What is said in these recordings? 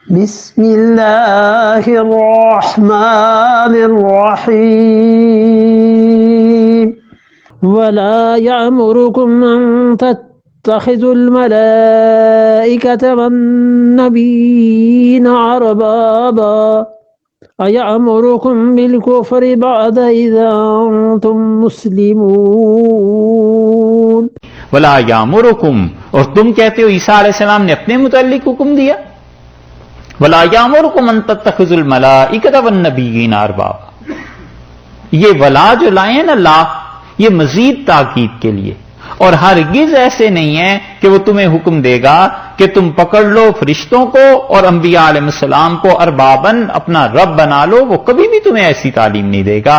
بسم اللہ الرحمن الرحیم ولا يأمركم أن تتخذوا الملائكة والنبيين أربابا أيأمركم بالكفر بعد إذا أنتم مسلمون ولا یامرکم، اور تم کہتے ہو عیسیٰ علیہ السلام نے اپنے متعلق حکم دیا، ولا یامرکم ان تتخذوا الملائکۃ والنبیین اربابا، یہ ولا جو لائے ہیں نا لا، یہ مزید تاکید کے لیے، اور ہرگز ایسے نہیں ہے کہ وہ تمہیں حکم دے گا کہ تم پکڑ لو فرشتوں کو اور انبیاء علیہ السلام کو اربابن اپنا رب بنا لو، وہ کبھی بھی تمہیں ایسی تعلیم نہیں دے گا۔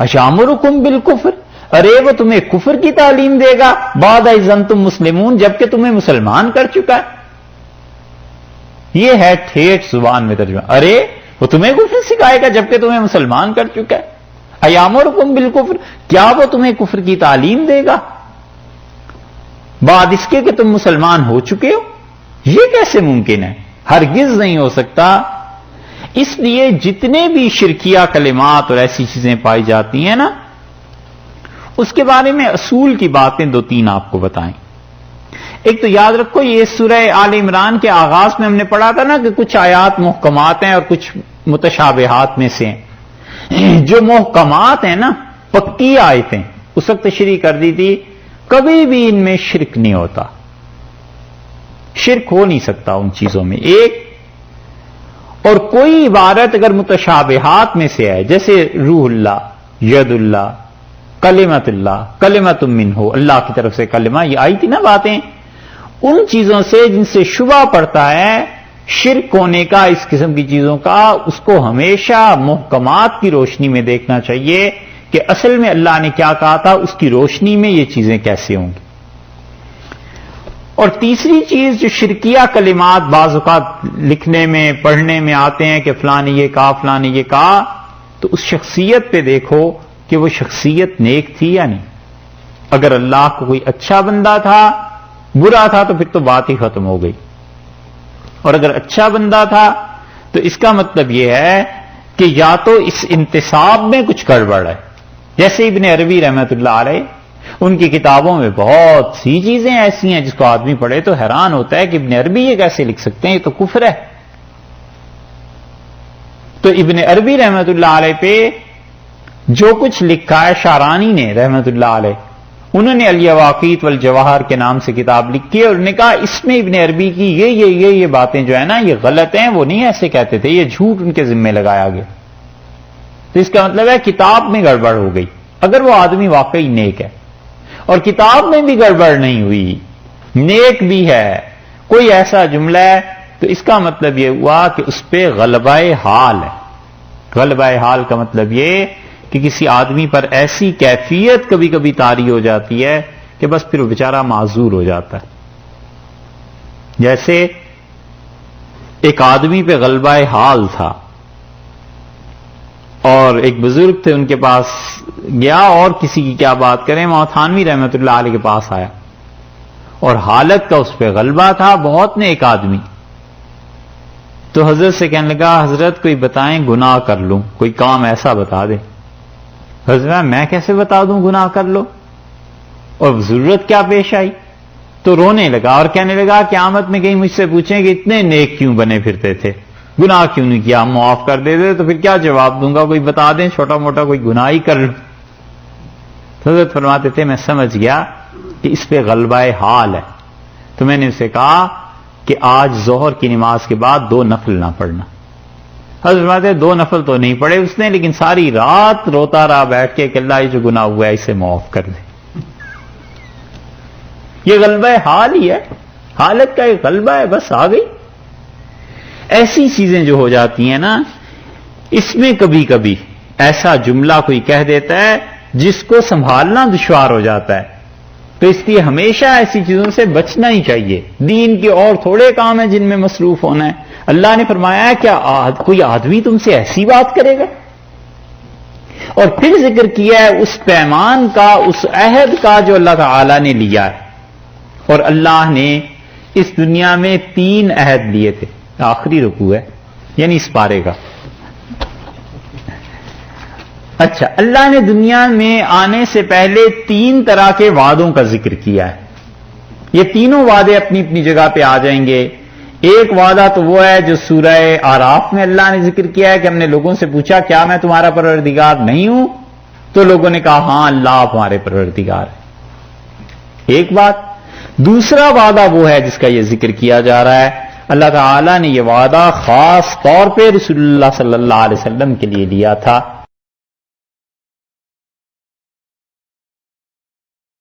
اشامرکم بالکفر، ارے وہ تمہیں کفر کی تعلیم دے گا بعد اذ انتم مسلمون، جبکہ تمہیں مسلمان کر چکا ہے۔ یہ ہے ٹھیٹ زبان میں ترجمہ، ارے وہ تمہیں کفر سکھائے گا جبکہ تمہیں مسلمان کر چکا ہے۔ ایامرکم بالکفر، کیا وہ تمہیں کفر کی تعلیم دے گا بعد اس کے کہ تم مسلمان ہو چکے ہو؟ یہ کیسے ممکن ہے؟ ہرگز نہیں ہو سکتا۔ اس لیے جتنے بھی شرکیہ کلمات اور ایسی چیزیں پائی جاتی ہیں نا، اس کے بارے میں اصول کی باتیں دو تین آپ کو بتائیں۔ ایک تو یاد رکھو، یہ سورہ آل عمران کے آغاز میں ہم نے پڑھا تھا نا کہ کچھ آیات محکمات ہیں اور کچھ متشابہات میں سے ہیں۔ جو محکمات ہیں نا، پکی آیتیں، اس وقت تشریح کر دی تھی، کبھی بھی ان میں شرک نہیں ہوتا، شرک ہو نہیں سکتا ان چیزوں میں۔ ایک اور کوئی عبارت اگر متشابہات میں سے ہے، جیسے روح اللہ، ید اللہ، کلمت اللہ، کلمت منہ، اللہ کی طرف سے کلمہ، یہ آئی تھی نا باتیں، ان چیزوں سے جن سے شبہ پڑتا ہے شرک ہونے کا، اس قسم کی چیزوں کا، اس کو ہمیشہ محکمات کی روشنی میں دیکھنا چاہیے کہ اصل میں اللہ نے کیا کہا تھا، اس کی روشنی میں یہ چیزیں کیسے ہوں گی۔ اور تیسری چیز، جو شرکیہ کلمات بعض اوقات لکھنے میں پڑھنے میں آتے ہیں کہ فلاں نے یہ کہا، فلاں نے یہ کہا، تو اس شخصیت پہ دیکھو کہ وہ شخصیت نیک تھی یا نہیں۔ اگر اللہ کو کوئی اچھا بندہ تھا، برا تھا، تو پھر تو بات ہی ختم ہو گئی، اور اگر اچھا بندہ تھا تو اس کا مطلب یہ ہے کہ یا تو اس انتساب میں کچھ گڑبڑ ہے، جیسے ابن عربی رحمۃ اللہ علیہ، ان کی کتابوں میں بہت سی چیزیں ایسی ہیں جس کو آدمی پڑھے تو حیران ہوتا ہے کہ ابن عربی یہ کیسے لکھ سکتے ہیں، یہ تو کفر ہے۔ تو ابن عربی رحمۃ اللہ علیہ پہ جو کچھ لکھا ہے شارانی نے رحمۃ اللہ علیہ، انہوں نے الیواقیت والجواہر کے نام سے کتاب لکھی ہے، اور انہوں نے کہا اس میں ابن عربی کی یہ باتیں جو ہے نا یہ غلط ہیں، وہ نہیں ایسے کہتے تھے، یہ جھوٹ ان کے ذمہ لگایا گیا۔ تو اس کا مطلب ہے کتاب میں گڑبڑ ہو گئی، اگر وہ آدمی واقعی نیک ہے، اور کتاب میں بھی گڑبڑ نہیں ہوئی، نیک بھی ہے، کوئی ایسا جملہ ہے، تو اس کا مطلب یہ ہوا کہ اس پہ غلبہ حال ہے۔ غلبہ حال کا مطلب یہ کہ کسی آدمی پر ایسی کیفیت کبھی کبھی طاری ہو جاتی ہے کہ بس پھر وہ بیچارہ معذور ہو جاتا ہے۔ جیسے ایک آدمی پہ غلبہ حال تھا، اور ایک بزرگ تھے، ان کے پاس گیا، اور کسی کی کیا بات کریں، وہاں تھانوی رحمۃ اللہ علیہ کے پاس آیا، اور حالت کا اس پہ غلبہ تھا، بہت نیک آدمی۔ تو حضرت سے کہنے لگا، حضرت کوئی بتائیں گناہ کر لوں، کوئی کام ایسا بتا دیں۔ حضرت میں کیسے بتا دوں گناہ کر لو، اور ضرورت کیا پیش آئی؟ تو رونے لگا اور کہنے لگا قیامت میں کہیں مجھ سے پوچھیں کہ اتنے نیک کیوں بنے پھرتے تھے، گناہ کیوں نہیں کیا، ہم معاف کر دیتے، تو پھر کیا جواب دوں گا؟ کوئی بتا دیں چھوٹا موٹا کوئی گناہ ہی کر لوں۔ حضرت فرماتے تھے میں سمجھ گیا کہ اس پہ غلبہ حال ہے، تو میں نے اسے کہا کہ آج ظہر کی نماز کے بعد 2 نفل نہ پڑھنا۔ حضرت فرماتے 2 نفل تو نہیں پڑھے اس نے، لیکن ساری رات روتا رہا بیٹھ کے کہ اللہ یہ جو گناہ ہوا ہے اسے معاف کر دے۔ یہ غلبہ حال ہی ہے، حالت کا ایک غلبہ ہے، بس آ گئی۔ ایسی چیزیں جو ہو جاتی ہیں نا، اس میں کبھی کبھی ایسا جملہ کوئی کہہ دیتا ہے جس کو سنبھالنا دشوار ہو جاتا ہے، تو اس لیے ہمیشہ ایسی چیزوں سے بچنا ہی چاہیے۔ دین کے اور تھوڑے کام ہیں جن میں مصروف ہونا ہے۔ اللہ نے فرمایا ہے کیا کوئی آدمی تم سے ایسی بات کرے گا؟ اور پھر ذکر کیا ہے اس پیمان کا، اس عہد کا جو اللہ تعالی نے لیا ہے، اور اللہ نے اس دنیا میں 3 عہد لیے تھے۔ آخری رکوع ہے یعنی اس پارے کا. اچھا، اللہ نے دنیا میں آنے سے پہلے 3 طرح کے وعدوں کا ذکر کیا ہے. یہ تینوں وعدے اپنی اپنی جگہ پہ آ جائیں گے. ایک وعدہ تو وہ ہے جو سورہ اعراف میں اللہ نے ذکر کیا ہے کہ ہم نے لوگوں سے پوچھا کیا میں تمہارا پروردگار نہیں ہوں، تو لوگوں نے کہا ہاں اللہ ہمارے پروردگار ہے. ایک بات. دوسرا وعدہ وہ ہے جس کا یہ ذکر کیا جا رہا ہے. اللہ تعالیٰ نے یہ وعدہ خاص طور پہ رسول اللہ صلی اللہ علیہ وسلم کے لیے لیا تھا